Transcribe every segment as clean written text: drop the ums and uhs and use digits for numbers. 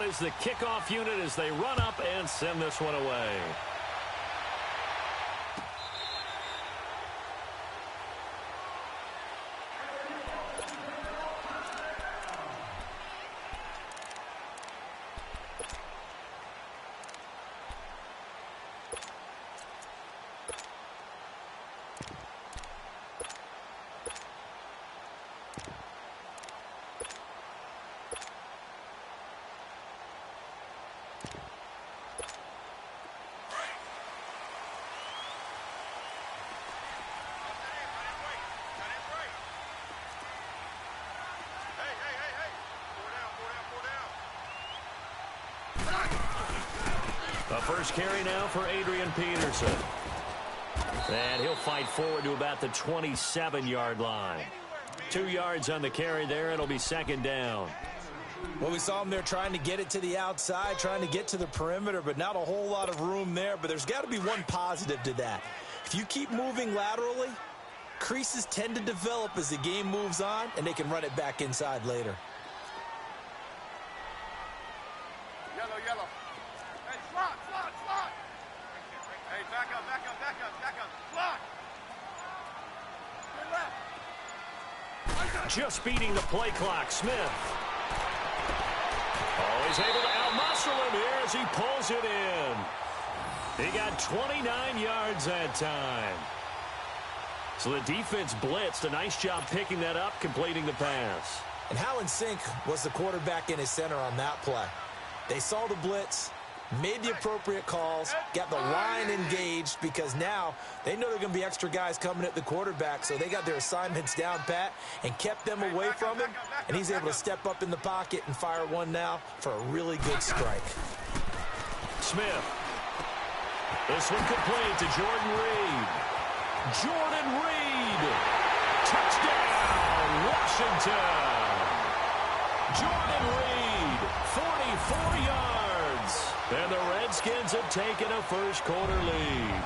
out is the kickoff unit as they run up and send this one away. The first carry now for Adrian Peterson. And he'll fight forward to about the 27-yard line. 2 yards on the carry there. It'll be second down. Well, we saw him there trying to get it to the outside, trying to get to the perimeter, but not a whole lot of room there. But there's got to be one positive to that. If you keep moving laterally, creases tend to develop as the game moves on, and they can run it back inside later. Yellow. Hey, slot. Hey, back up. Slot. Good left. Just beating the play clock, Smith. Oh, he's able to out-muscle him here as he pulls it in. He got 29 yards that time. So the defense blitzed. A nice job picking that up, completing the pass. And how in sync was the quarterback in his center on that play? They saw the blitz, made the appropriate calls, got the line engaged because now they know there are going to be extra guys coming at the quarterback, so they got their assignments down pat and kept them away from him, and he's able to step up in the pocket and fire one now for a really good strike. Smith. This one complete to Jordan Reed. Touchdown, Washington. Jordan Reed, 44 yards. And the Redskins have taken a first quarter lead.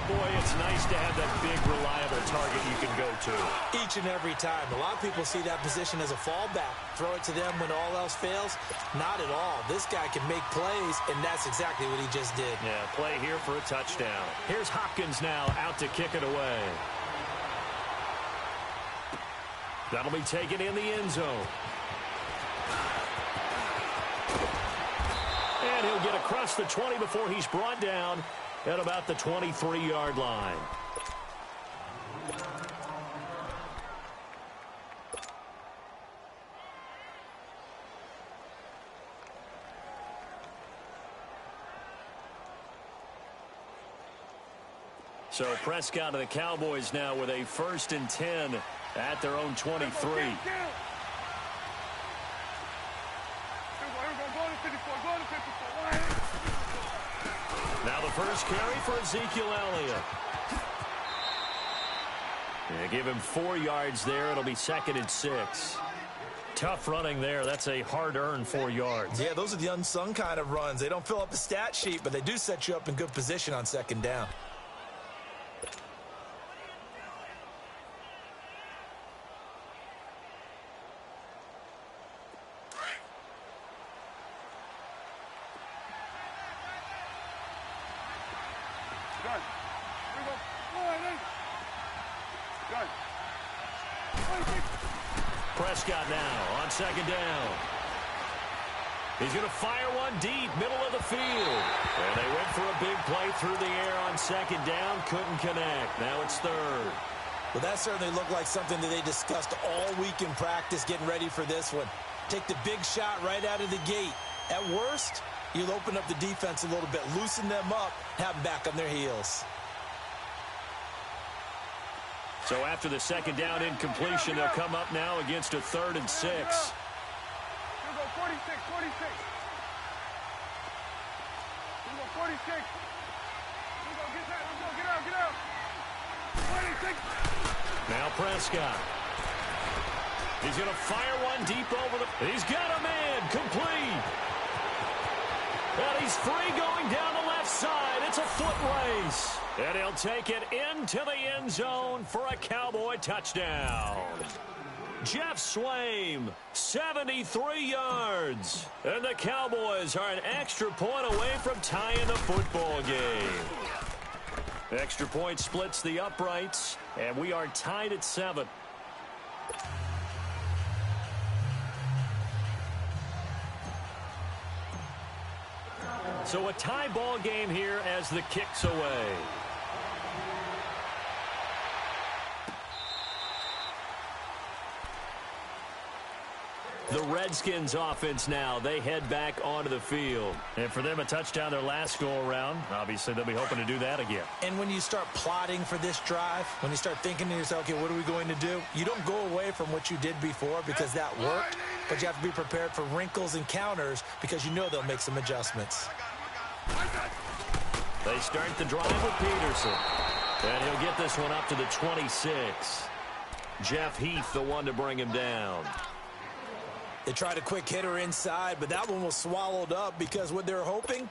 Boy, it's nice to have that big, reliable target you can go to. Each and every time. A lot of people see that position as a fallback. Throw it to them when all else fails. Not at all. This guy can make plays, and that's exactly what he just did. Yeah, play here for a touchdown. Here's Hopkins now out to kick it away. That'll be taken in the end zone. And he'll get across the 20 before he's brought down at about the 23-yard line. So Prescott and the Cowboys now with a 1st and 10 at their own 23. Now the first carry for Ezekiel Elliott. Yeah, give him 4 yards there. It'll be 2nd and 6. Tough running there. That's a hard-earned 4 yards. Yeah, those are the unsung kind of runs. They don't fill up the stat sheet, but they do set you up in good position on 2nd down. Prescott now on 2nd down. He's going to fire one deep, middle of the field. And they went for a big play through the air on 2nd down. Couldn't connect. Now it's 3rd. Well, that certainly looked like something that they discussed all week in practice getting ready for this one. Take the big shot right out of the gate. At worst, you'll open up the defense a little bit, loosen them up, have them back on their heels. So after the 2nd down incompletion, they'll come up now against a 3rd and 6. Here we go, 46. Here we go, 46. Here we go, get out. 46. Now Prescott. He's going to fire one deep over the... He's got a man, complete. And he's free going down the left side. It's a foot race. And he'll take it into the end zone for a Cowboy touchdown. Jeff Swaim, 73 yards. And the Cowboys are an extra point away from tying the football game. Extra point splits the uprights, and we are tied at 7. So a tie ball game here as the kick's away. The Redskins offense now, they head back onto the field. And for them, a touchdown their last go-around. Obviously, they'll be hoping to do that again. And when you start plotting for this drive, when you start thinking to yourself, okay, what are we going to do? You don't go away from what you did before because that worked, but you have to be prepared for wrinkles and counters because you know they'll make some adjustments. They start the drive with Peterson. And he'll get this one up to the 26. Jeff Heath, the one to bring him down. They tried a quick hitter inside, but that one was swallowed up because what they're hoping,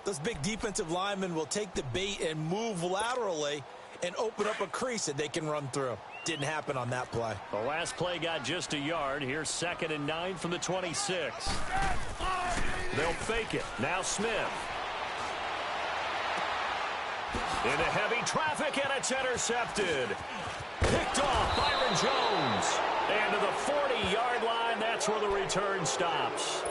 those big defensive linemen will take the bait and move laterally and open up a crease that they can run through. Didn't happen on that play. The last play got just a yard. Here's 2nd and 9 from the 26. They'll fake it. Now Smith. Into heavy traffic, and it's intercepted. Picked off Byron Jones. And to the 40-yard line, that's where the return stops.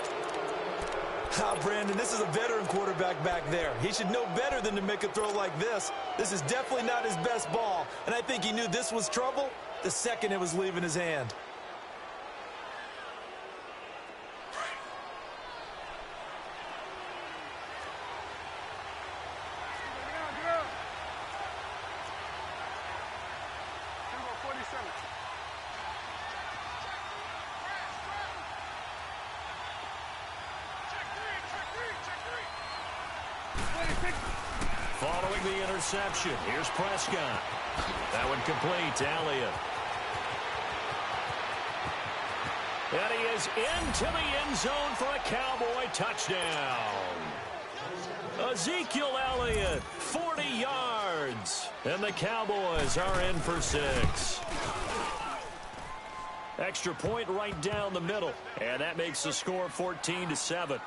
Brandon, this is a veteran quarterback back there. He should know better than to make a throw like this. This is definitely not his best ball, and I think he knew this was trouble the second it was leaving his hand. Following the interception, here's Prescott. That one complete to Elliott. And he is into the end zone for a Cowboy touchdown. Ezekiel Elliott, 40 yards. And the Cowboys are in for 6. Extra point right down the middle. And that makes the score 14-7.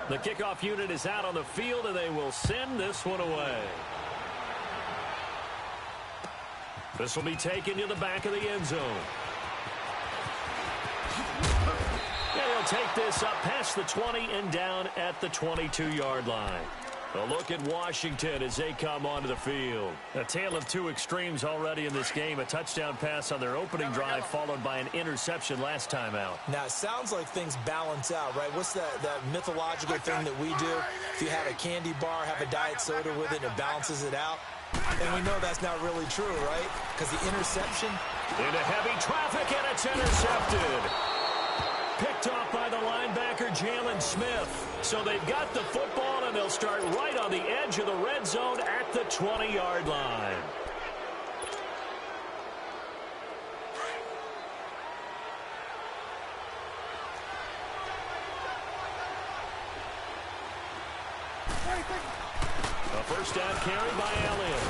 The kickoff unit is out on the field, and they will send this one away. This will be taken to the back of the end zone. And he'll take this up past the 20 and down at the 22-yard line. A look at Washington as they come onto the field. A tale of two extremes already in this game. A touchdown pass on their opening drive followed by an interception last time out. Now, it sounds like things balance out, right? What's that mythological thing that we do? If you have a candy bar, have a diet soda with it, and it balances it out. And we know that's not really true, right? Because the interception. Into heavy traffic, and it's intercepted. Picked off by the linebacker, Jalen Smith. So they've got the football, and they'll start right on the edge of the red zone at the 20-yard line. A first down carry by Elliott.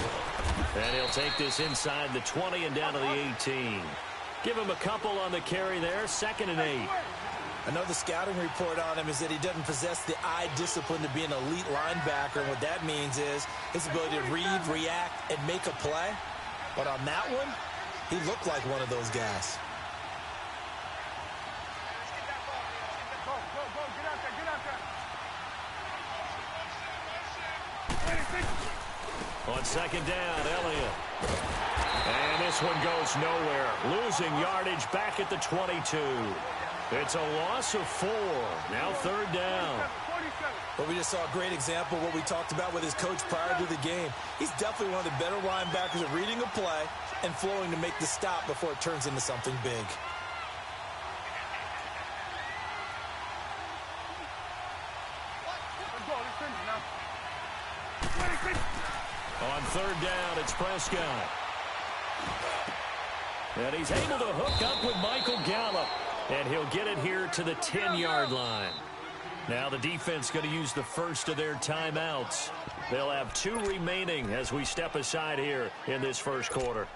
And he'll take this inside the 20 and down to the 18. Give him a couple on the carry there, 2nd and 8. I know the scouting report on him is that he doesn't possess the eye discipline to be an elite linebacker. And what that means is his ability to read, react, and make a play. But on that one, he looked like one of those guys. On 2nd down, Elliott. And this one goes nowhere. Losing yardage back at the 22. It's a loss of 4. Now 3rd down. But we just saw a great example of what we talked about with his coach prior to the game. He's definitely one of the better linebackers at reading a play and flowing to make the stop before it turns into something big. On 3rd down, it's Prescott. And he's able to hook up with Michael Gallup. And he'll get it here to the 10-yard line. Now the defense going to use the first of their timeouts. They'll have 2 remaining as we step aside here in this first quarter.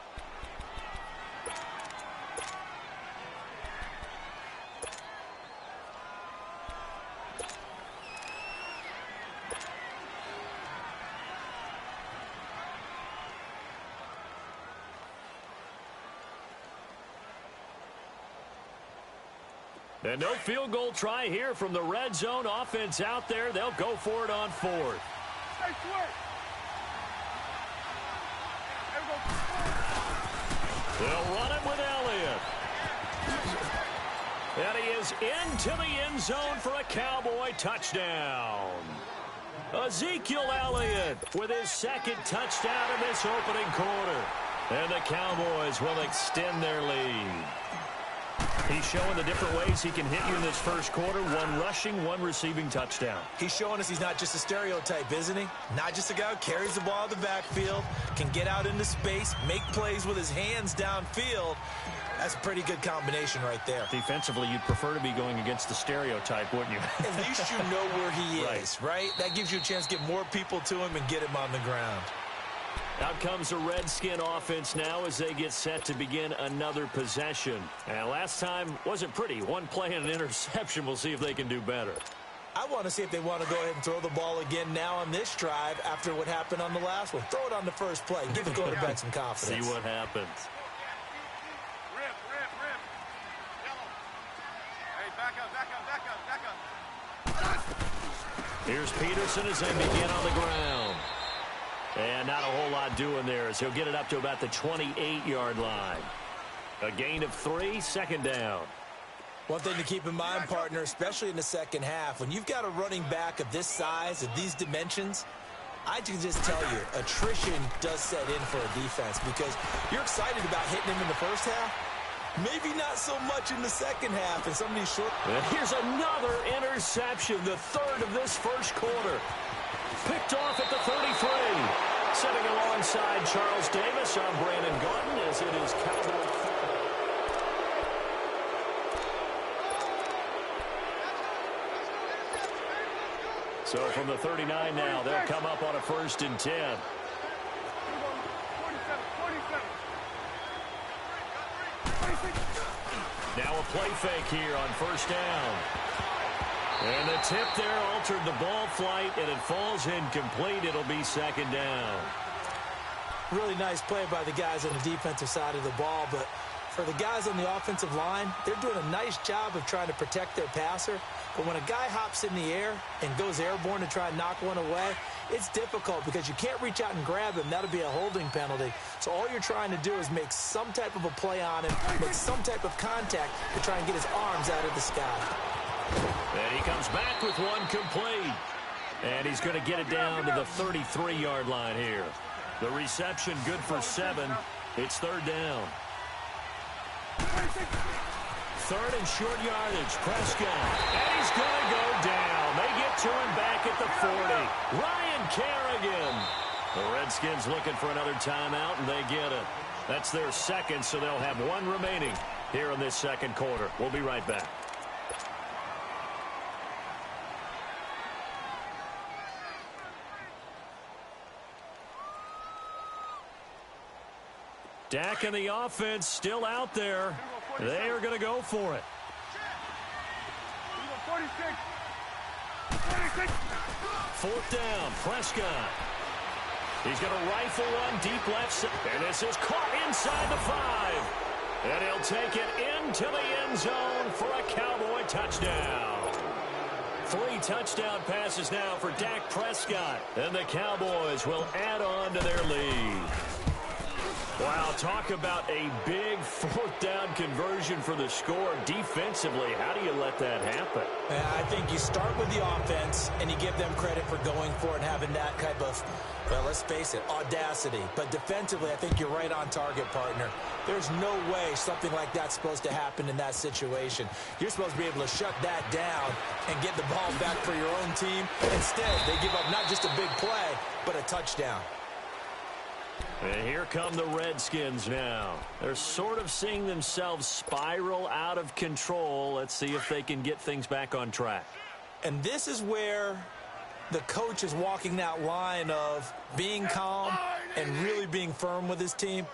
And no field goal try here from the red zone offense out there. They'll go for it on 4th. They'll run it with Elliott. And he is into the end zone for a Cowboy touchdown. Ezekiel Elliott with his 2nd touchdown in this opening quarter. And the Cowboys will extend their lead. He's showing the different ways he can hit you in this first quarter. 1 rushing, 1 receiving touchdown. He's showing us he's not just a stereotype, isn't he? Not just a guy who carries the ball in the backfield, can get out into space, make plays with his hands downfield. That's a pretty good combination right there. Defensively, you'd prefer to be going against the stereotype, wouldn't you? At least you know where he is, right? That gives you a chance to get more people to him and get him on the ground. Out comes the Redskin offense now as they get set to begin another possession. And last time wasn't pretty. 1 play and an interception. We'll see if they can do better. I want to see if they want to go ahead and throw the ball again now on this drive after what happened on the last one. Throw it on the first play. Give the quarterback some confidence. See what happens. Rip. Yellow. Hey, back up. Here's Peterson as they begin on the ground. And not a whole lot doing there as he'll get it up to about the 28-yard line. A gain of 3, 2nd down. One thing to keep in mind, partner, especially in the second half, when you've got a running back of this size, of these dimensions, I can just tell you, attrition does set in for a defense because you're excited about hitting him in the first half. Maybe not so much in the second half and some of these short. And here's another interception, the 3rd of this first quarter. Picked off at the 33. Sitting alongside Charles Davis, I'm Brandon Garden as it is Cowboy. So from the 39 now, they'll come up on a 1st and 10. 47. Now a play fake here on 1st down. And the tip there altered the ball flight, and it falls incomplete. It'll be 2nd down. Really nice play by the guys on the defensive side of the ball, but for the guys on the offensive line, they're doing a nice job of trying to protect their passer. But when a guy hops in the air and goes airborne to try and knock one away, it's difficult because you can't reach out and grab him. That'll be a holding penalty. So all you're trying to do is make some type of a play on him, make some type of contact to try and get his arms out of the sky. And he comes back with 1 complete. And he's going to get it down to the 33-yard line here. The reception good for 7. It's 3rd down. 3rd and short yardage. Prescott. And he's going to go down. They get to him back at the 40. Ryan Kerrigan. The Redskins looking for another timeout, and they get it. That's their 2nd, so they'll have 1 remaining here in this 2nd quarter. We'll be right back. Dak and the offense still out there. They are going to go for it. 46. 4th down, Prescott. He's going to rifle one deep left side. And this is caught inside the 5. And he'll take it into the end zone for a Cowboy touchdown. 3 touchdown passes now for Dak Prescott. And the Cowboys will add on to their lead. Wow, talk about a big 4th down conversion for the score. Defensively, how do you let that happen? I think you start with the offense, and you give them credit for going for it and having that type of, well, let's face it, audacity. But defensively, I think you're right on target, partner. There's no way something like that's supposed to happen in that situation. You're supposed to be able to shut that down and get the ball back for your own team. Instead, they give up not just a big play, but a touchdown. And here come the Redskins now. They're sort of seeing themselves spiral out of control. Let's see if they can get things back on track. And this is where the coach is walking that line of being calm and really being firm with his team.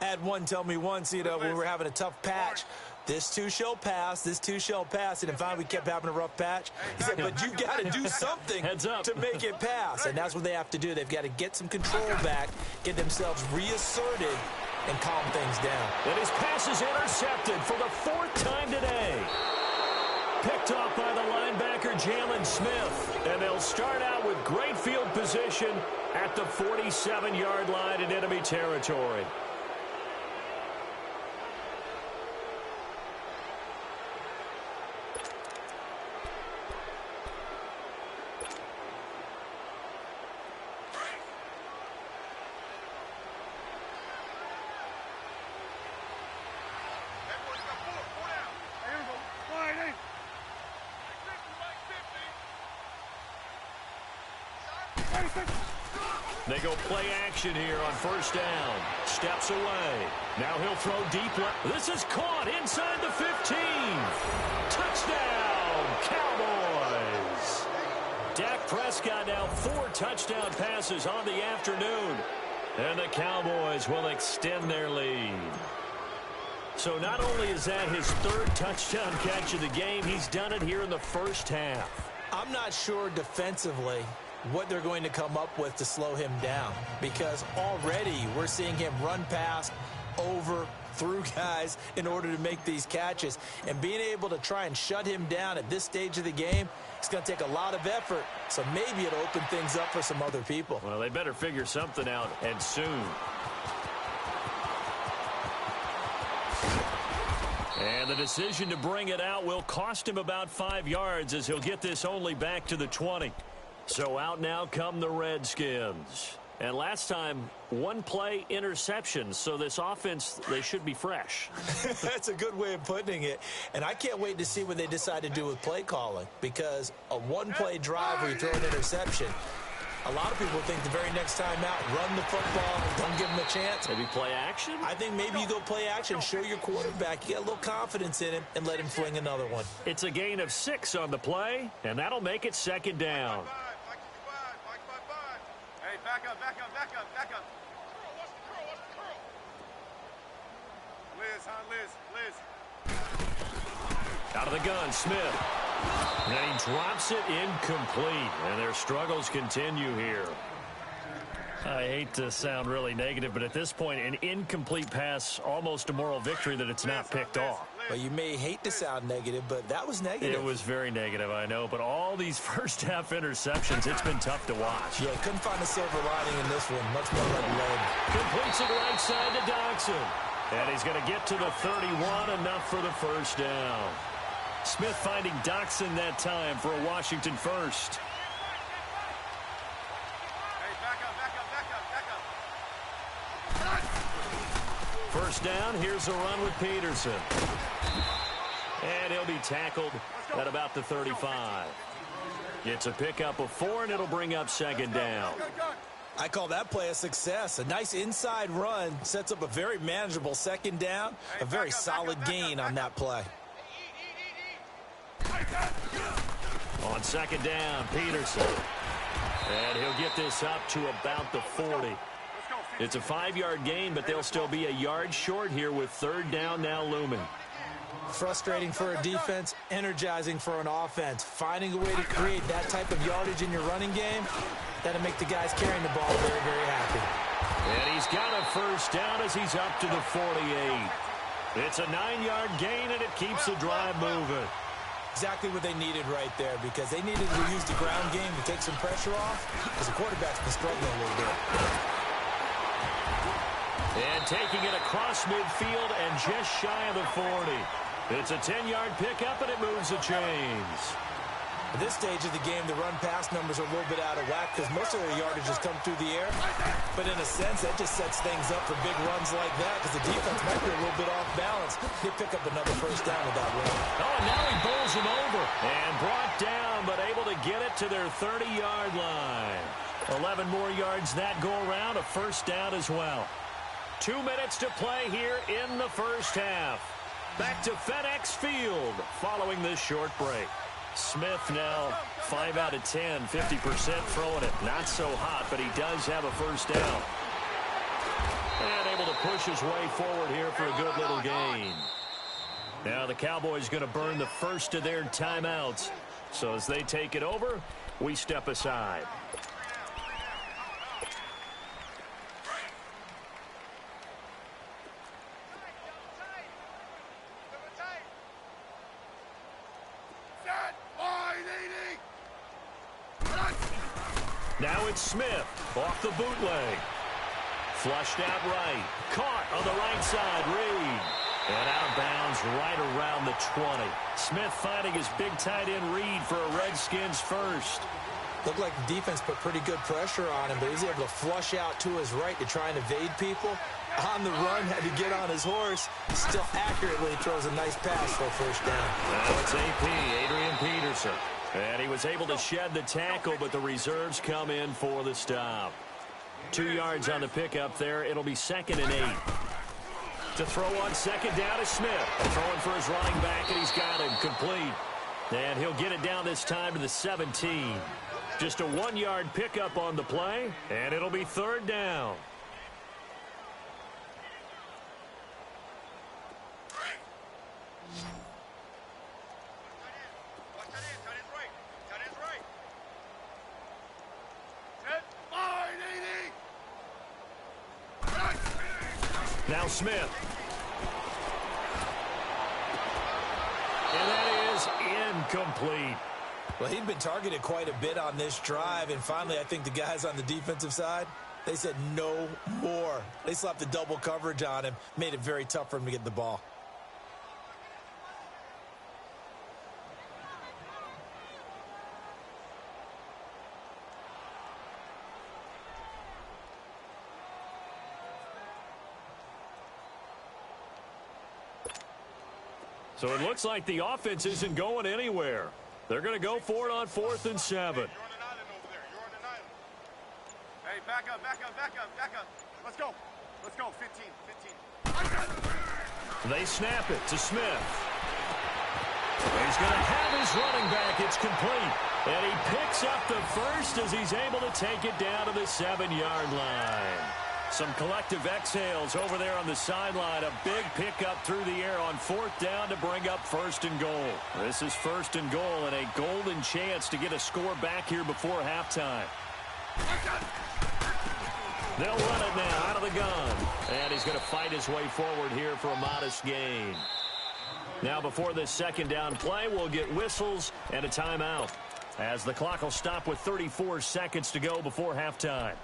I had one tell me once, when we were having a tough patch, this too shall pass, this too shall pass. And finally we kept having a rough patch. He said, but you got to do something to make it pass. And that's what they have to do. They've got to get some control back, get themselves reasserted, and calm things down. And his pass is intercepted for the 4th time today. Picked off by the linebacker, Jalen Smith. And they'll start out with great field position at the 47-yard line in enemy territory. They go play action here on 1st down. Steps away. Now he'll throw deep left. This is caught inside the 15. Touchdown, Cowboys. Dak Prescott now 4 touchdown passes on the afternoon. And the Cowboys will extend their lead. So not only is that his 3rd touchdown catch of the game, he's done it here in the first half. I'm not sure defensively what they're going to come up with to slow him down, because already we're seeing him run past, over, through guys in order to make these catches. And being able to try and shut him down at this stage of the game, it's going to take a lot of effort. So maybe it'll open things up for some other people. Well, they better figure something out, and soon. And the decision to bring it out will cost him about 5 yards, as he'll get this only back to the 20. So out now come the Redskins. And last time, 1 play interception. So this offense, they should be fresh. That's a good way of putting it. And I can't wait to see what they decide to do with play calling, because a 1-play drive where you throw an interception, a lot of people think the very next time out, run the football, don't give him a chance. Maybe play action? I think maybe you go play action, show your quarterback, you get a little confidence in him, and let him fling another one. It's a gain of 6 on the play, and that'll make it 2nd down. Hey, back up. Watch the curl. Liz. Out of the gun, Smith. And he drops it incomplete. And their struggles continue here. I hate to sound really negative, but at this point, an incomplete pass, almost a moral victory that it's not picked off. Well, you may hate to sound negative, but that was negative. It was very negative, I know. But all these first-half interceptions, it's been tough to watch. Yeah, couldn't find a silver lining in this one. Much more like lead. Completes it right side to Dodson. And he's going to get to the 31, enough for the 1st down. Smith finding Dodson that time for a Washington first. First down, here's a run with Peterson. And he'll be tackled at about the 35. It's a pickup of 4, and it'll bring up 2nd down. I call that play a success. A nice inside run sets up a very manageable 2nd down. A very solid gain on that play. On 2nd down, Peterson. And he'll get this up to about the 40. It's a 5-yard gain, but they'll still be a yard short here with 3rd down now looming. Frustrating for a defense, energizing for an offense. Finding a way to create that type of yardage in your running game, that'll make the guys carrying the ball very, very happy. And he's got a 1st down as he's up to the 48. It's a 9-yard gain, and it keeps the drive moving. Exactly what they needed right there, because they needed to use the ground game to take some pressure off, because the quarterback's been struggling a little bit. And taking it across midfield and just shy of the 40. It's a 10-yard pickup, and it moves the chains. At this stage of the game, the run-pass numbers are a little bit out of whack because most of their yardage has come through the air. But in a sense, that just sets things up for big runs like that because the defense might be a little bit off balance. They pick up another 1st down with that run. Oh, and now he bowls him over. And brought down, but able to get it to their 30-yard line. 11 more yards that go around, a 1st down as well. 2 minutes to play here in the first half. Back to FedEx Field following this short break. Smith now 5 out of 10, 50% throwing it. Not so hot, but he does have a first down. And able to push his way forward here for a good little gain. Now the Cowboys going to burn the first of their timeouts. So as they take it over, we step aside. Now it's Smith off the bootleg. Flushed out right. Caught on the right side. Reed. And out of bounds right around the 20. Smith finding his big tight end Reed for a Redskins first. Looked like the defense put pretty good pressure on him, but he was able to flush out to his right to try and evade people. On the run, had to get on his horse. Still accurately throws a nice pass for a first down. Now it's AP, Adrian Peterson. And he was able to shed the tackle, but the reserves come in for the stop. 2 yards on the pickup there. It'll be 2nd and 8. To throw on second down is Smith. Throwing for his running back, and he's got him complete. And he'll get it down this time to the 17. Just a 1-yard pickup on the play, and it'll be 3rd down. Now Smith. And that is incomplete. Well, he'd been targeted quite a bit on this drive, and finally I think the guys on the defensive side, they said no more. They slapped the double coverage on him, made it very tough for him to get the ball. So it looks like the offense isn't going anywhere. They're going to go for it on 4th and 7. You're on an island over there. You're on an island. Hey, back up, back up, back up, back up. Let's go. Let's go. 15, 15. They snap it to Smith. He's going to have his running back. It's complete. And he picks up the first as he's able to take it down to the 7-yard line. Some collective exhales over there on the sideline. A big pickup through the air on 4th down to bring up 1st and goal. This is 1st and goal and a golden chance to get a score back here before halftime. They'll run it now out of the gun. And he's going to fight his way forward here for a modest gain. Now before this 2nd down play, we'll get whistles and a timeout, as the clock will stop with 34 seconds to go before halftime.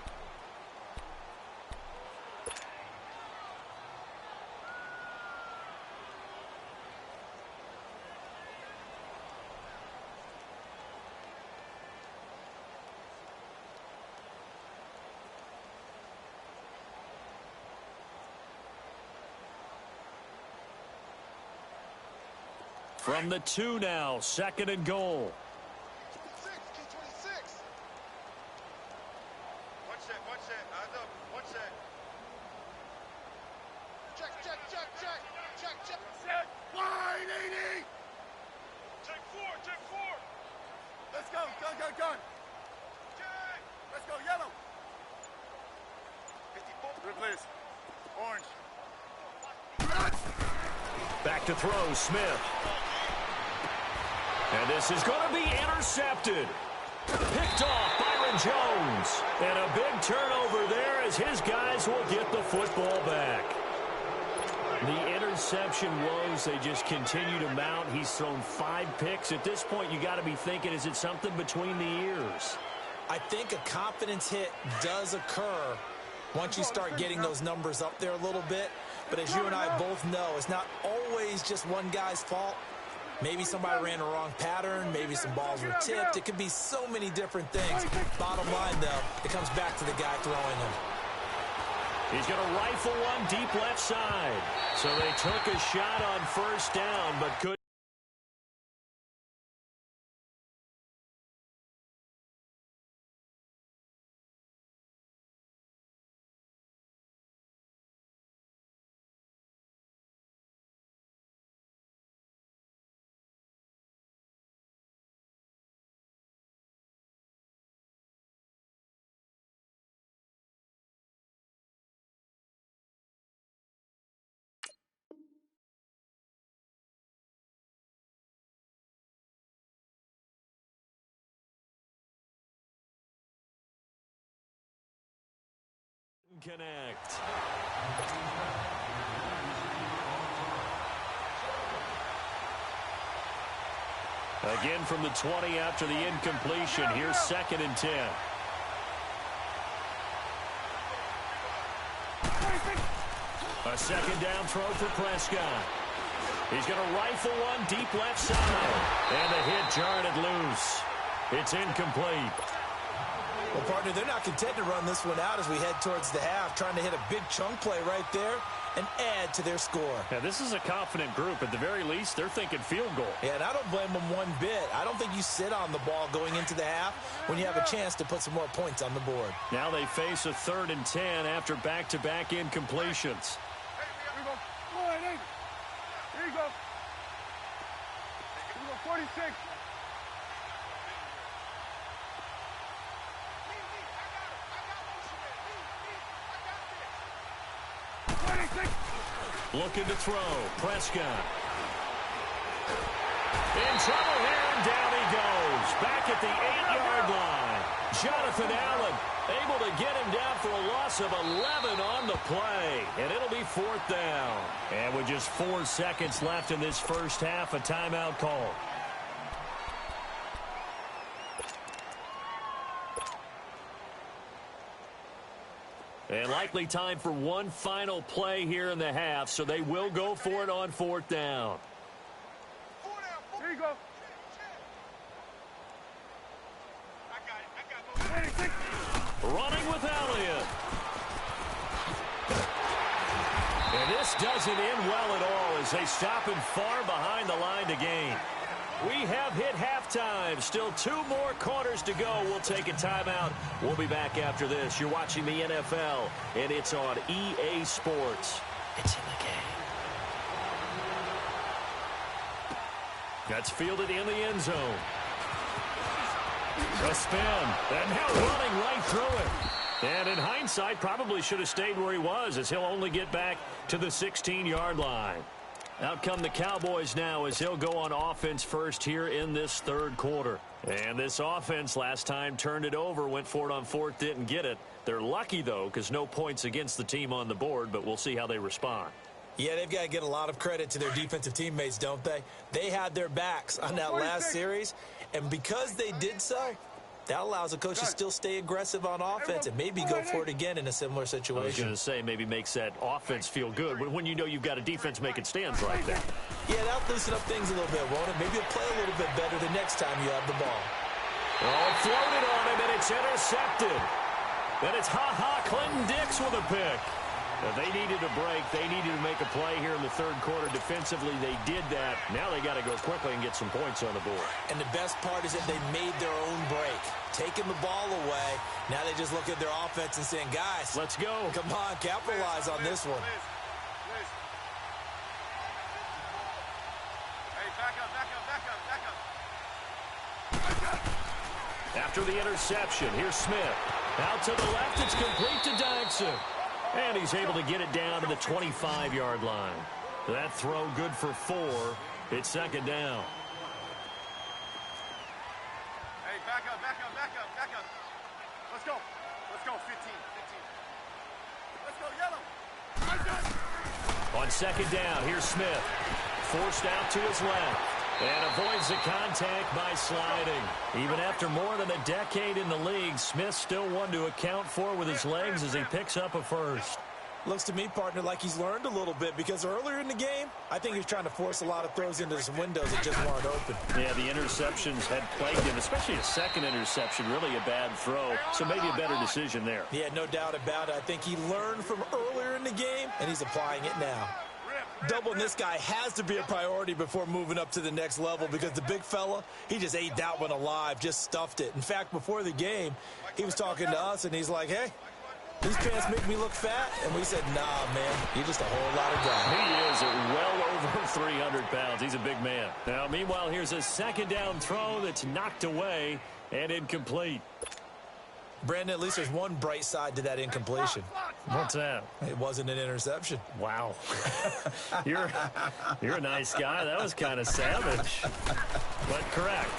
From the 2 now, 2nd and goal. 26. One set, eyes up, one set. Check. Set, wide 80. Check 4. Let's go, gun. Check. Let's go, yellow. 54. Replace. Orange. Back to throw, Smith. And this is going to be intercepted. Picked off Byron Jones. And a big turnover there as his guys will get the football back. The interception woes, they just continue to mount. He's thrown 5 picks. At this point, you got to be thinking, is it something between the ears? I think a confidence hit does occur once you start getting those numbers up there a little bit. But as you and I both know, it's not always just one guy's fault. Maybe somebody ran a wrong pattern. Maybe some balls were tipped. It could be so many different things. Bottom line, though, it comes back to the guy throwing them. He's going to rifle one deep left side. So they took a shot on 1st down, but couldn't. Connect. Again from the 20 after the incompletion. Here's 2nd and 10. A 2nd down throw for Prescott. He's going to rifle one deep left side. And the hit jarred it loose. It's incomplete. Well, partner, they're not content to run this one out as we head towards the half, trying to hit a big chunk play right there and add to their score. Yeah, this is a confident group. At the very least, they're thinking field goal. Yeah, and I don't blame them one bit. I don't think you sit on the ball going into the half when you have a chance to put some more points on the board. Now they face a 3rd and 10 after back-to-back incompletions. Here we go. Go ahead, David. Here you go. Here we go, 46. Looking to throw. Prescott. In trouble here, and down he goes. Back at the 8-yard line. Jonathan Allen able to get him down for a loss of 11 on the play. And it'll be 4th down. And with just 4 seconds left in this first half, a timeout call. And likely time for one final play here in the half, so they will go for it on 4th down. Here you go. Running with Elliott. And this doesn't end well at all as they stop him far behind the line to gain. We have hit halftime. Still 2 more quarters to go. We'll take a timeout. We'll be back after this. You're watching the NFL, and it's on EA Sports. It's in the game. That's fielded in the end zone. A spin. And now running right through it. And in hindsight, probably should have stayed where he was as he'll only get back to the 16-yard line. Out come the Cowboys now as he'll go on offense first here in this 3rd quarter. And this offense last time turned it over, went for it on 4th, didn't get it. They're lucky, though, because no points against the team on the board, but we'll see how they respond. Yeah, they've got to get a lot of credit to their defensive teammates, don't they? They had their backs on that last series, and because they did so, that allows a coach to still stay aggressive on offense and maybe go for it again in a similar situation. I was going to say maybe makes that offense feel good when you know you've got a defense making stands like that. Yeah, that'll loosen up things a little bit, won't it? Maybe you'll play a little bit better the next time you have the ball. Oh, floated on him, and it's intercepted. Then it's Clinton Dix with a pick. They needed a break. They needed to make a play here in the 3rd quarter. Defensively, they did that. Now they got to go quickly and get some points on the board. And the best part is that they made their own break, taking the ball away. Now they just look at their offense and saying, guys, let's go. Come on, capitalize on this one. Hey, back up. After the interception, here's Smith. Out to the left, it's complete to Dodson. And he's able to get it down to the 25-yard line. That throw good for 4. It's 2nd down. Hey, back up. Let's go, 15. Let's go, yellow. On 2nd down, here's Smith. Forced out to his left. And avoids the contact by sliding. Even after more than a decade in the league, Smith's still one to account for with his legs as he picks up a first. Looks to me, partner, like he's learned a little bit because earlier in the game, I think he was trying to force a lot of throws into some windows that just weren't open. Yeah, the interceptions had plagued him, especially a 2nd interception, really a bad throw. So maybe a better decision there. Yeah, no doubt about it. I think he learned from earlier in the game, and he's applying it now. Doubling this guy has to be a priority before moving up to the next level because the big fella, he just ate that one alive, just stuffed it. In fact, before the game, he was talking to us, and he's like, hey, these pants make me look fat. And we said, nah, man, you're just a whole lot of guy. He is well over 300 pounds. He's a big man. Now, meanwhile, here's a 2nd down throw that's knocked away and incomplete. Brandon, at least there's one bright side to that incompletion. What's that? It wasn't an interception. Wow. You're a nice guy. That was kind of savage. But correct.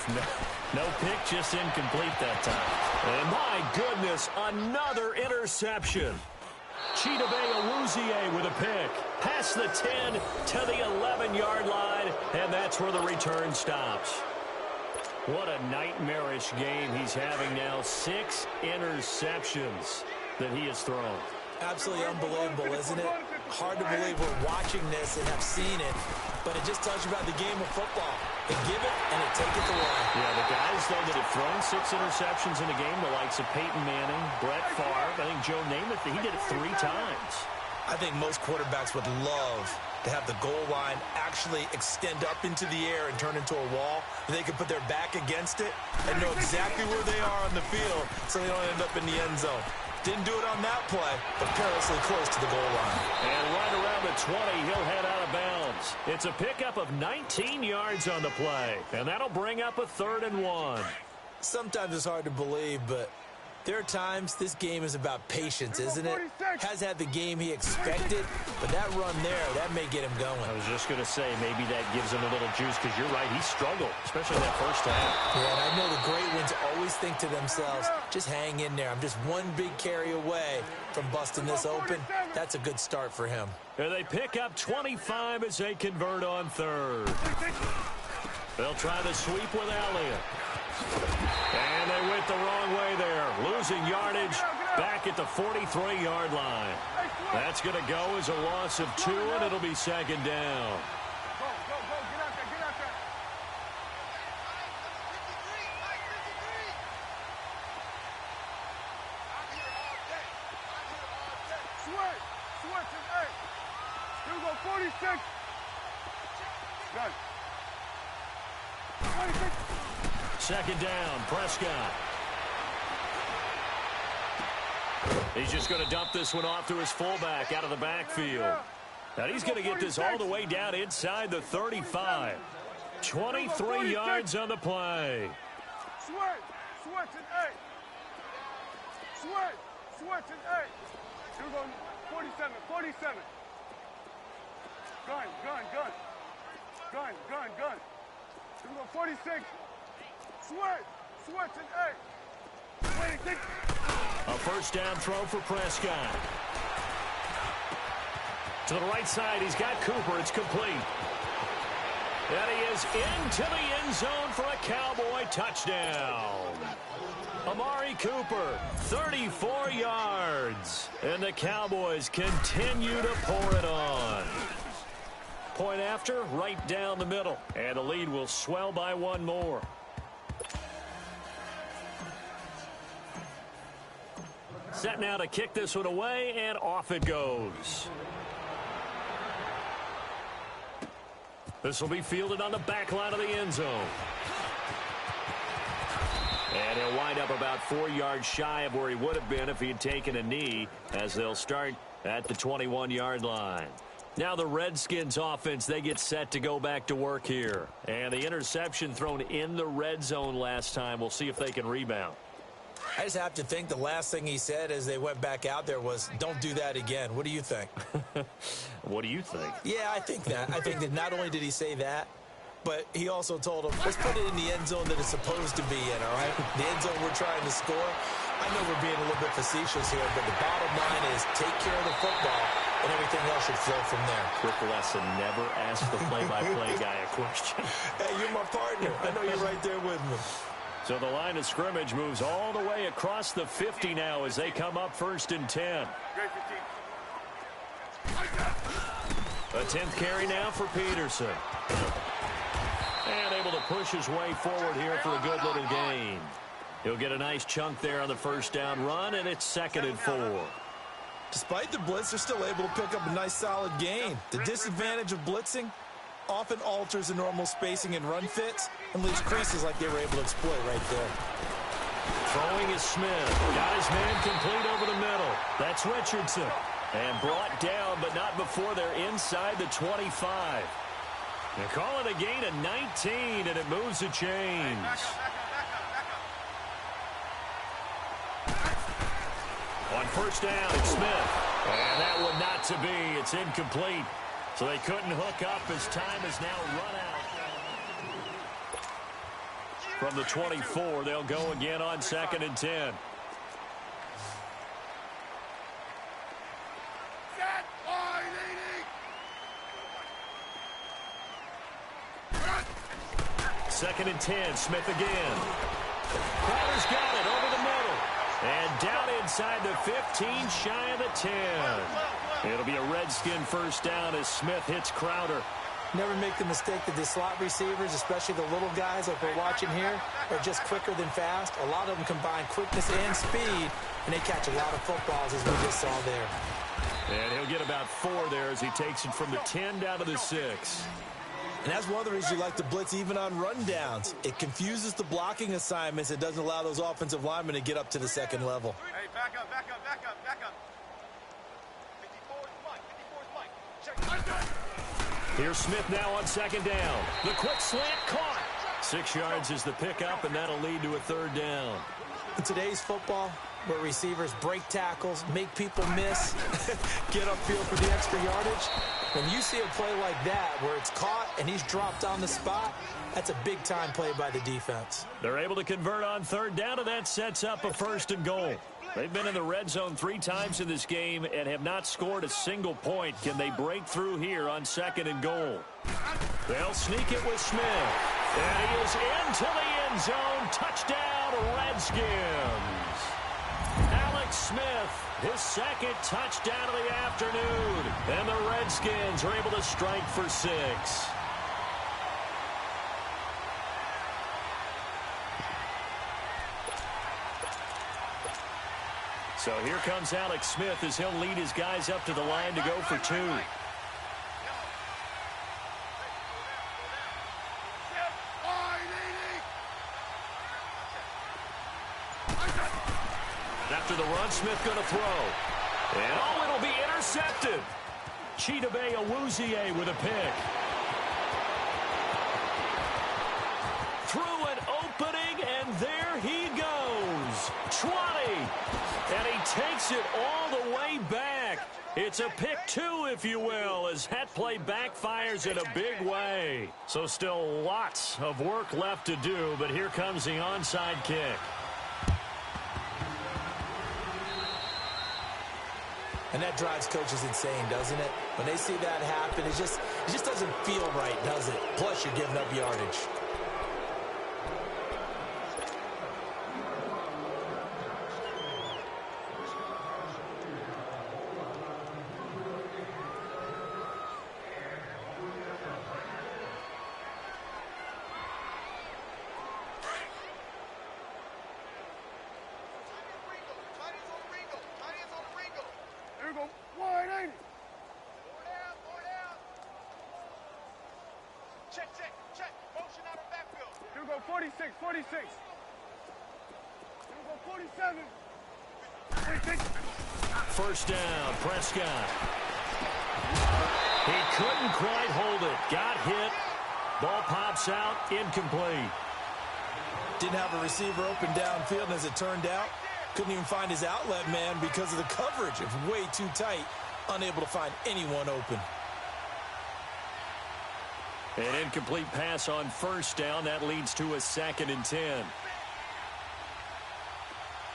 No pick, just incomplete that time. And my goodness, another interception. Chidobe with a pick. Past the 10 to the 11-yard line, and that's where the return stops. What a nightmarish game he's having now. 6 interceptions that he has thrown. Absolutely unbelievable, isn't it? Hard to believe we're watching this and have seen it, but it just tells you about the game of football. They give it and they take it away. Yeah, the guys, though, that have thrown 6 interceptions in a game, the likes of Peyton Manning, Brett Favre, I think Joe Namath, he did it 3 times. I think most quarterbacks would love to have the goal line actually extend up into the air and turn into a wall. They can put their back against it and know exactly where they are on the field so they don't end up in the end zone. Didn't do it on that play, but perilously close to the goal line. And right around the 20, he'll head out of bounds. It's a pickup of 19 yards on the play, and that'll bring up a 3rd and 1. Sometimes it's hard to believe, but there are times this game is about patience, isn't it? Has had the game he expected, but that run there, that may get him going. I was just going to say, maybe that gives him a little juice, because you're right, he struggled, especially that first half. Yeah, and I know the great ones always think to themselves, just hang in there. I'm just one big carry away from busting this open. That's a good start for him. And they pick up 25 as they convert on 3rd. They'll try the sweep with Elliott. And they went the wrong way there. Losing yardage back at the 43-yard line. That's going to go as a loss of 2, and it'll be 2nd down. Go, get out there, get out there. Switch is 8. Here we go, 46. Good. 26. 2nd down, Prescott. He's just going to dump this one off to his fullback out of the backfield. Now he's going to get this all the way down inside the 35. 23 yards on the play. Switch and 8. Switch and 8. Here we go, 47. Gun. Here we go, 46. Switch and 8. 26. A 1st down throw for Prescott. To the right side, he's got Cooper. It's complete. And he is into the end zone for a Cowboy touchdown. Amari Cooper, 34 yards. And the Cowboys continue to pour it on. Point after, right down the middle. And the lead will swell by 1 more. Set now to kick this one away, and off it goes. This will be fielded on the back line of the end zone. And he'll wind up about 4 yards shy of where he would have been if he had taken a knee, as they'll start at the 21-yard line. Now the Redskins offense, they get set to go back to work here. And the interception thrown in the red zone last time. We'll see if they can rebound. I just have to think the last thing he said as they went back out there was, don't do that again. What do you think? What do you think? Yeah, I think that. I think that not only did he say that, but he also told him, let's put it in the end zone that it's supposed to be in, all right? The end zone we're trying to score. I know we're being a little bit facetious here, but the bottom line is take care of the football, and everything else should flow from there. Quick lesson, never ask the play-by-play guy a question. Hey, you're my partner. I know you're right there with me. So the line of scrimmage moves all the way across the 50 now as they come up 1st and 10. A 10th carry now for Peterson. And able to push his way forward here for a good little gain. He'll get a nice chunk there on the 1st down run, and it's 2nd and 4. Despite the blitz, they're still able to pick up a nice solid gain. The disadvantage of blitzing often alters the normal spacing and run fits and leaves creases like they were able to exploit right there. Throwing is Smith. Got his man complete over the middle. That's Richardson. And brought down, but not before they're inside the 25. They call it a gain of 19, and it moves the chains. On 1st down, it's Smith. And that one not to be. It's incomplete. So they couldn't hook up as time is now run out. From the 24, they'll go again on 2nd and 10. 2nd and 10. Smith again. Crowder's got it over the middle. And down inside the 15, shy of the 10. It'll be a Redskin first down as Smith hits Crowder. Never make the mistake that the slot receivers, especially the little guys like we're watching here, are just quicker than fast. A lot of them combine quickness and speed, and they catch a lot of footballs, as we just saw there. And he'll get about 4 there as he takes it from the 10 down to the 6. And that's one of the reasons you like to blitz even on rundowns. It confuses the blocking assignments. It doesn't allow those offensive linemen to get up to the second level. Hey, back up, back up, back up, back up. 54 is Mike, 54 is Mike. Check. Here's Smith now on 2nd down. The quick slant caught. 6 yards is the pickup, and that'll lead to a 3rd down. In today's football, where receivers break tackles, make people miss, get upfield for the extra yardage, when you see a play like that where it's caught and he's dropped on the spot, that's a big-time play by the defense. They're able to convert on 3rd down, and that sets up a 1st and goal. They've been in the red zone 3 times in this game and have not scored a single point. Can they break through here on 2nd and goal? They'll sneak it with Smith. And he is into the end zone. Touchdown, Redskins. Alex Smith, his 2nd touchdown of the afternoon. And the Redskins are able to strike for 6. So here comes Alex Smith as he'll lead his guys up to the line to go for 2. After the run, Smith going to throw. And oh, it'll be intercepted. Chidobe Awuzie with a pick. Through an opening, and there he goes. 20. And he takes it all the way back. It's a pick 2, if you will, as that play backfires in a big way. So still lots of work left to do, but here comes the onside kick. And that drives coaches insane, doesn't it? When they see that happen, it just doesn't feel right, does it? Plus, you're giving up yardage. Here we go. 180. 4 down. Check. Motion out of backfield. Here we go. 46. Here we go. 47. 46. First down, Prescott. He couldn't quite hold it. Got hit. Ball pops out, incomplete. Didn't have a receiver open downfield, and as it turned out, couldn't even find his outlet man because of the coverage. It was way too tight, unable to find anyone open. An incomplete pass on first down. That leads to a 2nd and 10. Here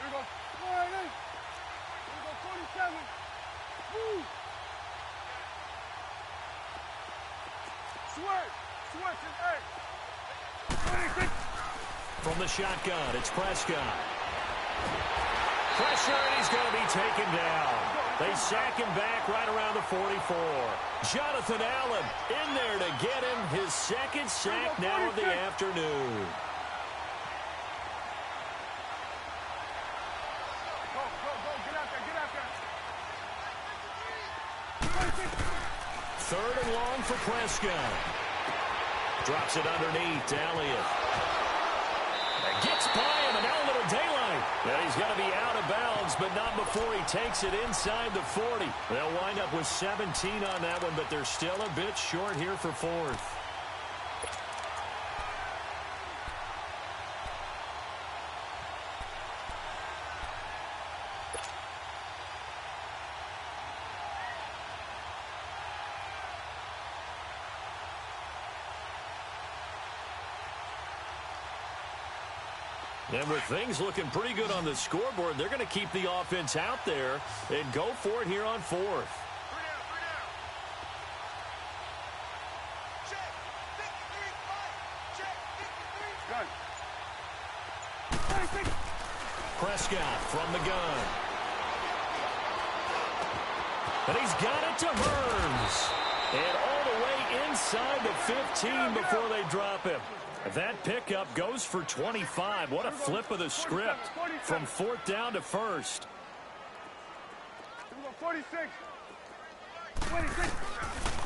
we go. 180. Here we go. 47. Woo. Switch. Hey. 26. From the shotgun, it's Prescott. Pressure, and he's going to be taken down. They sack him back right around the 44. Jonathan Allen in there to get him his 2nd sack now of the afternoon. Go. Get out there. 3rd and long for Prescott. Drops it underneath to Elliott. Gets by him, and now a little daylight. And he's going to be out of bounds, but not before he takes it inside the 40. They'll wind up with 17 on that one, but they're still a bit short here for 4th. And with things looking pretty good on the scoreboard, they're going to keep the offense out there and go for it here on 4th. 3 down. Check. 53. gun. Prescott from the gun. And he's got it to Hearns. And all the way inside the 15 before they drop him. That pickup goes for 25. What a flip of the script from fourth down to first. 46. 26.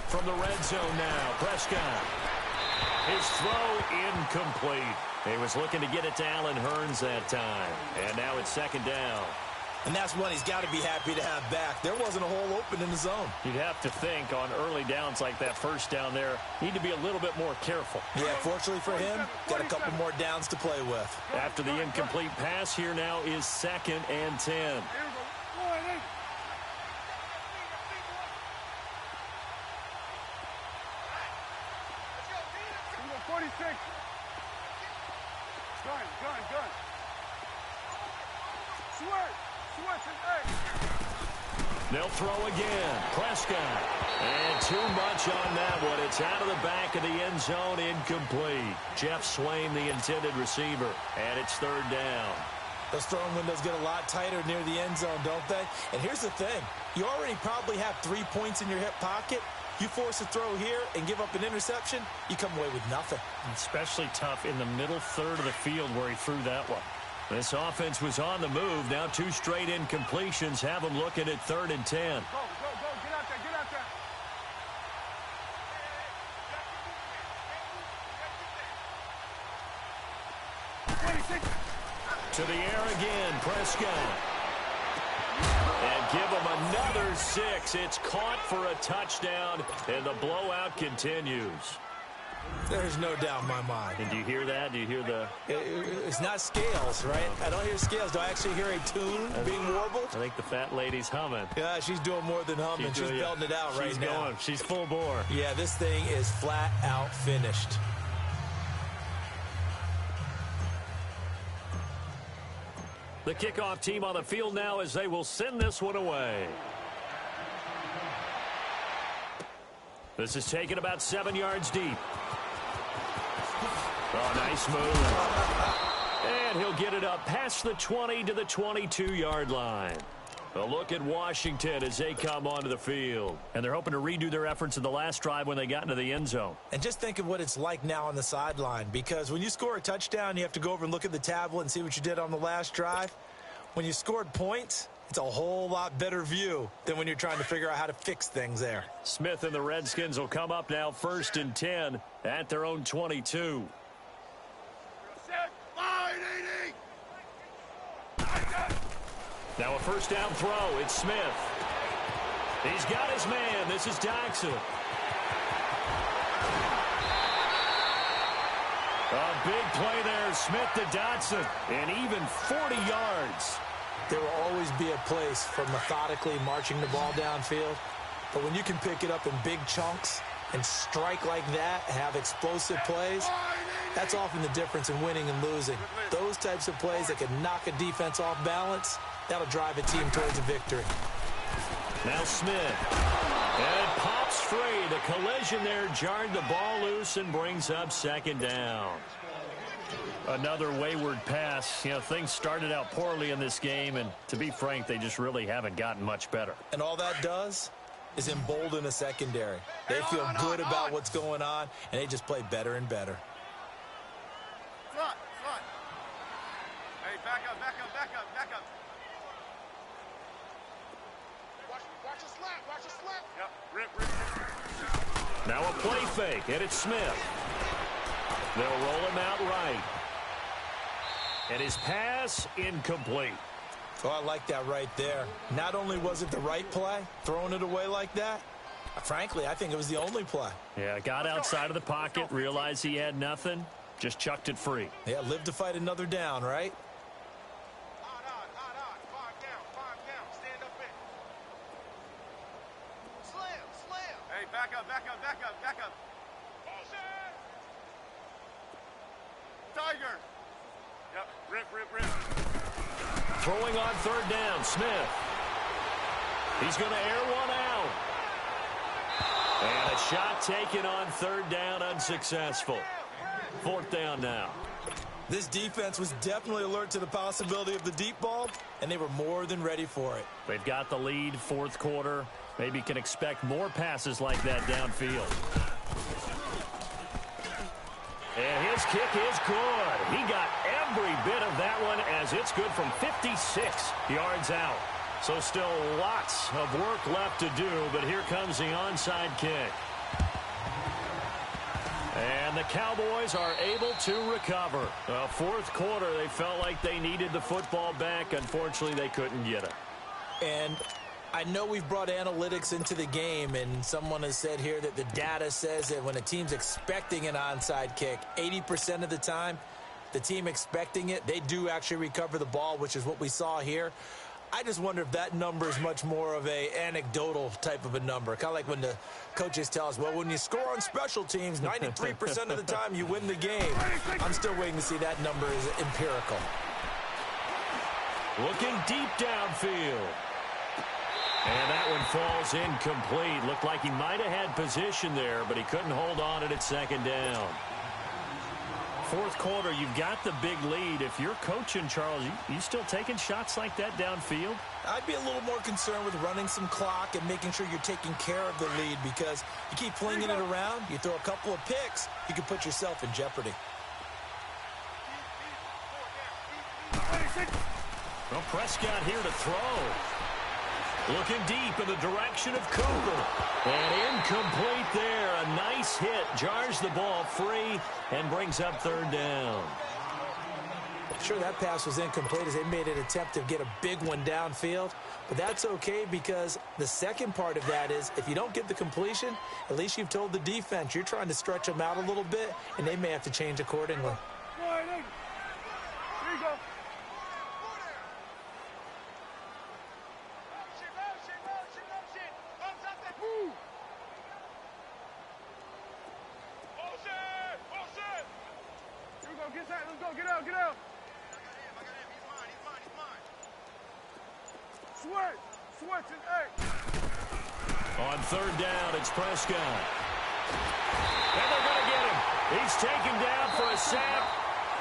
From the red zone now, Prescott. His throw incomplete. He was looking to get it to Allen Hearns that time. And now it's second down. And that's one he's got to be happy to have back. There wasn't a hole open in the zone. You'd have to think on early downs like that first down there, need to be a little bit more careful. Yeah, fortunately for him, got a couple more downs to play with. After the incomplete pass, here now is 2nd and 10. 46. Gun. They'll throw again. Prescott. And too much on that one. It's out of the back of the end zone, incomplete. Jeff Swain, the intended receiver. And it's third down. Those throwing windows get a lot tighter near the end zone, don't they? And here's the thing. You already probably have 3 points in your hip pocket. You force a throw here and give up an interception, you come away with nothing. Especially tough in the middle third of the field where he threw that one. This offense was on the move. Now 2 straight incompletions have them looking at 3rd and 10. Go. Get out there. To the air again, Prescott. And give him another 6. It's caught for a touchdown, and the blowout continues. There's no doubt in my mind. And do you hear that? Do you hear the... It's not scales, right? I don't hear scales. Do I actually hear a tune being warbled? I think the fat lady's humming. Yeah, she's doing more than humming. She's belting it out right now. She's going. She's full bore. Yeah, this thing is flat out finished. The kickoff team on the field now as they will send this one away. This is taken about 7 yards deep. Oh, nice move. And he'll get it up past the 20 to the 22-yard line. A look at Washington as they come onto the field. And they're hoping to redo their efforts in the last drive when they got into the end zone. And just think of what it's like now on the sideline. Because when you score a touchdown, you have to go over and look at the tablet and see what you did on the last drive. When you scored points, it's a whole lot better view than when you're trying to figure out how to fix things there. Smith and the Redskins will come up now 1st and 10 at their own 22. Now a first down throw. It's Smith. He's got his man. This is Dotson. A big play there. Smith to Dotson. And even 40 yards. There will always be a place for methodically marching the ball downfield. But when you can pick it up in big chunks and strike like that, have explosive plays, that's often the difference in winning and losing. Those types of plays that can knock a defense off balance, that'll drive a team towards a victory. Now Smith. And it pops free. The collision there jarred the ball loose and brings up 2nd down. Another wayward pass. You know, things started out poorly in this game, and to be frank, they just really haven't gotten much better. And all that does is embolden a secondary. They feel good about what's going on, and they just play better and better. Front. Hey, back up. Watch your slap. Yep, rip. Now a play fake, and it's Smith. They'll roll him out right. And his pass incomplete. Oh, I like that right there. Not only was it the right play, throwing it away like that, frankly, I think it was the only play. Yeah, got outside of the pocket, realized he had nothing, just chucked it free. Yeah, live to fight another down, right? Five down. Stand up in. Slam. Hey, back up. Tiger. Yep, rip. Throwing on 3rd down, Smith. He's going to air one out. And a shot taken on 3rd down, unsuccessful. 4th down now. This defense was definitely alert to the possibility of the deep ball, and they were more than ready for it. They've got the lead, fourth quarter. Maybe can expect more passes like that downfield. And his kick is good. He got every bit of that one as it's good from 56 yards out. So still lots of work left to do, but here comes the onside kick. And the Cowboys are able to recover. Fourth quarter, they felt like they needed the football back. Unfortunately, they couldn't get it. And I know we've brought analytics into the game, and someone has said here that the data says that when a team's expecting an onside kick, 80% of the time, the team expecting it, they do actually recover the ball, which is what we saw here. I just wonder if that number is much more of a anecdotal type of a number. Kind of like when the coaches tell us, well, when you score on special teams, 93% of the time you win the game. I'm still waiting to see that number is empirical. Looking deep downfield. And that one falls incomplete. Looked like he might have had position there, but he couldn't hold on at second down. Fourth quarter, you've got the big lead. If you're coaching, Charles, you still taking shots like that downfield? I'd be a little more concerned with running some clock and making sure you're taking care of the lead, because you keep flinging it around, you throw a couple of picks, you can put yourself in jeopardy. Well, Prescott here to throw. Looking deep in the direction of Cooper. And incomplete there. A nice hit. Jars the ball free and brings up third down. Sure, that pass was incomplete as they made an attempt to get a big one downfield. But that's okay, because the second part of that is if you don't get the completion, at least you've told the defense you're trying to stretch them out a little bit, and they may have to change accordingly. Here you go. Let's go, get out. Switch and eight. On third down, it's Prescott. And they're going to get him. He's taken down for a sack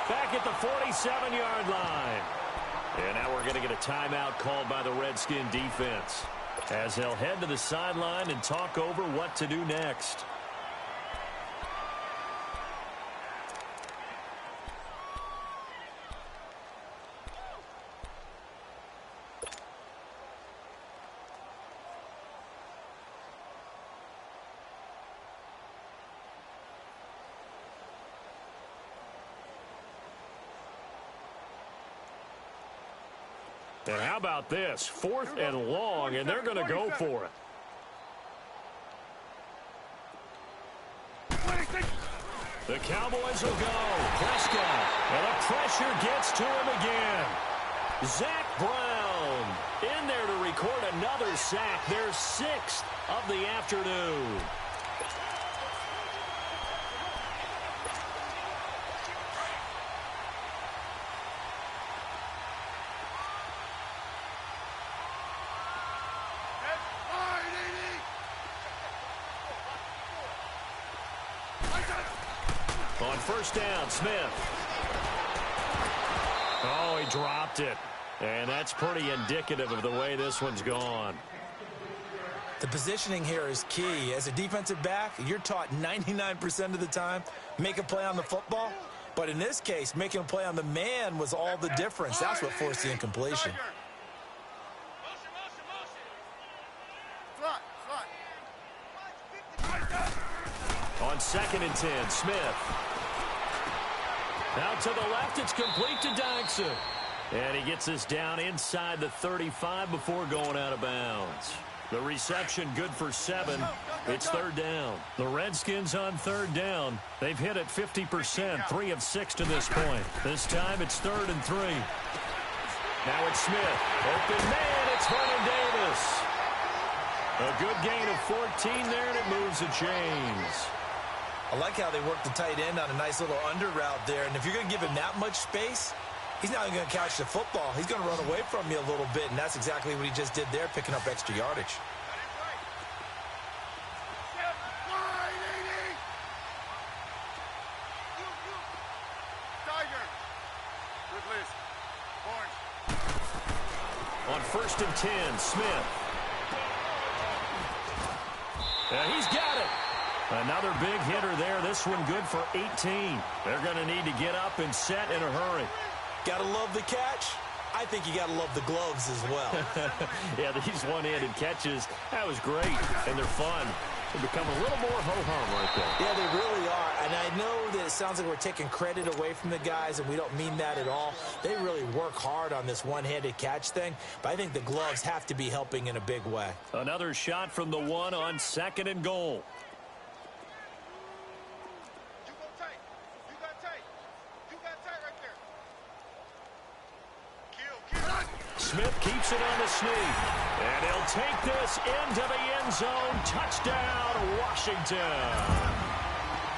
back at the 47-yard line. And now we're going to get a timeout called by the Redskin defense as they'll head to the sideline and talk over what to do next. And how about this? 4th and long, and they're going to go for it. The Cowboys will go. Prescott. And the pressure gets to him again. Zach Brown in there to record another sack. Their 6th of the afternoon. On first down, Smith. Oh, he dropped it. And that's pretty indicative of the way this one's gone. The positioning here is key. As a defensive back, you're taught 99% of the time, make a play on the football. But in this case, making a play on the man was all the difference. That's what forced the incompletion. On 2nd and 10, Smith. Now to the left, it's complete to Dyson. And he gets this down inside the 35 before going out of bounds. The reception good for 7. It's third down. The Redskins on third down. They've hit it 50%, 3 of 6 to this point. This time it's 3rd and 3. Now it's Smith. Open man, it's Vernon Davis. A good gain of 14 there, and it moves the chains. I like how they work the tight end on a nice little under route there. And if you're going to give him that much space, he's not even going to catch the football. He's going to run away from you a little bit, and that's exactly what he just did there, picking up extra yardage. Liz. Orange. On 1st and 10, Smith. He's got it. Another big hitter there. This one good for 18. They're going to need to get up and set in a hurry. Got to love the catch. I think you got to love the gloves as well. Yeah, these one-handed catches, that was great, and they're fun. They become a little more ho-hum right there. Yeah, they really are, and I know that it sounds like we're taking credit away from the guys, and we don't mean that at all. They really work hard on this one-handed catch thing, but I think the gloves have to be helping in a big way. Another shot from the one on 2nd and goal. You go tight. You got tight. You got tight right there. Kill. Smith keeps it on the sneak. And he'll take this into the end zone. Touchdown, Washington.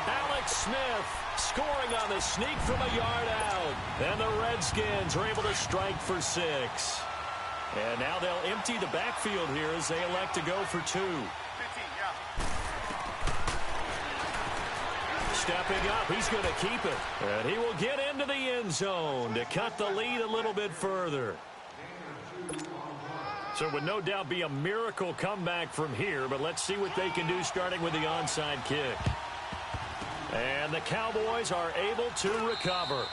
Alex Smith scoring on the sneak from a yard out. And the Redskins are able to strike for 6. And now they'll empty the backfield here as they elect to go for 2. 15, yeah. Stepping up, he's going to keep it. And he will get into the end zone to cut the lead a little bit further. So it would no doubt be a miracle comeback from here, but let's see what they can do starting with the onside kick. And the Cowboys are able to recover.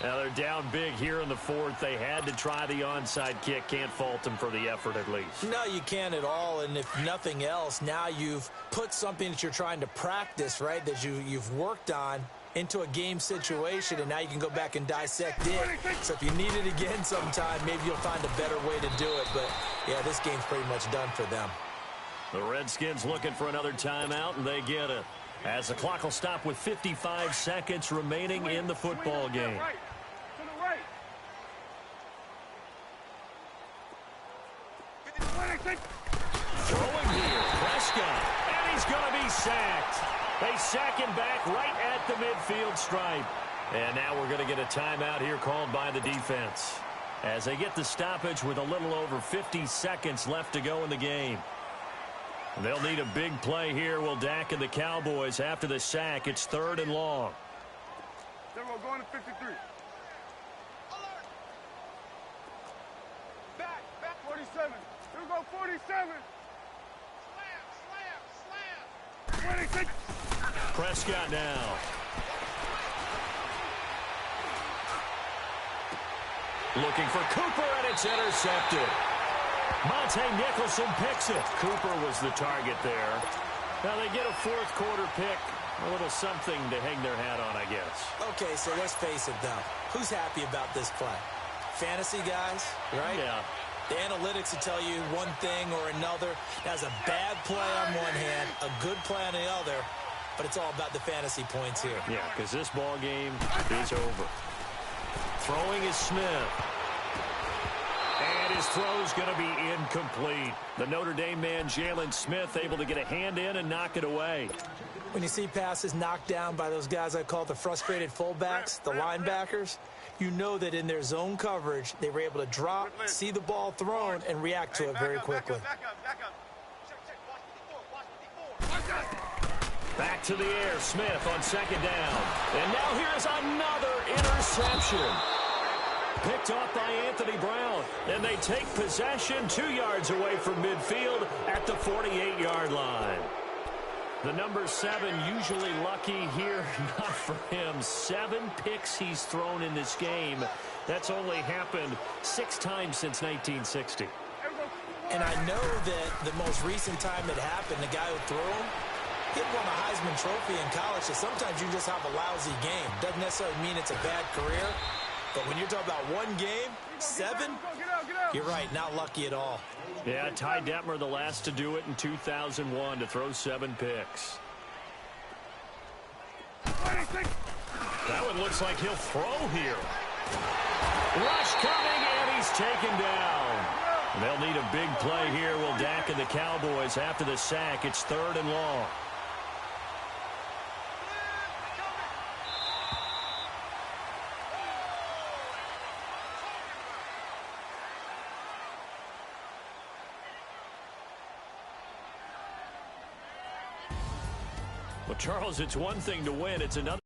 Now they're down big here in the 4th. They had to try the onside kick. Can't fault them for the effort at least. No, you can't at all, and if nothing else, now you've put something that you're trying to practice, right, that you've worked on into a game situation, and now you can go back and dissect it. So if you need it again sometime, maybe you'll find a better way to do it. But, yeah, this game's pretty much done for them. The Redskins looking for another timeout, and they get it. As the clock will stop with 55 seconds remaining in the football game. To the right. Throwing here, Prescott, and he's going to be sacked. They sack him back right at the midfield stripe. And now we're going to get a timeout here called by the defense as they get the stoppage with a little over 50 seconds left to go in the game. They'll need a big play here, will Dak and the Cowboys after the sack. It's 3rd and long. Then we're going to 53. Back, 47. Here we go, 47. Slam. 26. Prescott now. Looking for Cooper, and it's intercepted. Monte Nicholson picks it. Cooper was the target there. Now they get a 4th quarter pick. A little something to hang their hat on, I guess. Okay, so let's face it, though. Who's happy about this play? Fantasy guys, right? Yeah. The analytics will tell you one thing or another. That's a bad play on one hand, a good play on the other, but it's all about the fantasy points here. Yeah, because this ball game is over. Throwing is Smith. And his throw's going to be incomplete. The Notre Dame man, Jalen Smith, able to get a hand in and knock it away. When you see passes knocked down by those guys I call the frustrated fullbacks, the linebackers, you know that in their zone coverage, they were able to drop, see the ball thrown, and react to it very quickly. Back to the air, Smith on 2nd down. And now here's another interception. Picked off by Anthony Brown. And they take possession 2 yards away from midfield at the 48-yard line. The number 7 usually lucky here, not for him. 7 picks he's thrown in this game. That's only happened 6 times since 1960. And I know that the most recent time it happened, the guy who threw him, he won a Heisman Trophy in college, so sometimes you just have a lousy game. Doesn't necessarily mean it's a bad career, but when you're talking about one game, 7, you're right, not lucky at all. Yeah, Ty Detmer, the last to do it in 2001, to throw 7 picks. That one looks like he'll throw here. Rush coming, and he's taken down. They'll need a big play here, will Dak and the Cowboys after the sack. It's 3rd and long. Well, Charles, it's one thing to win. It's another.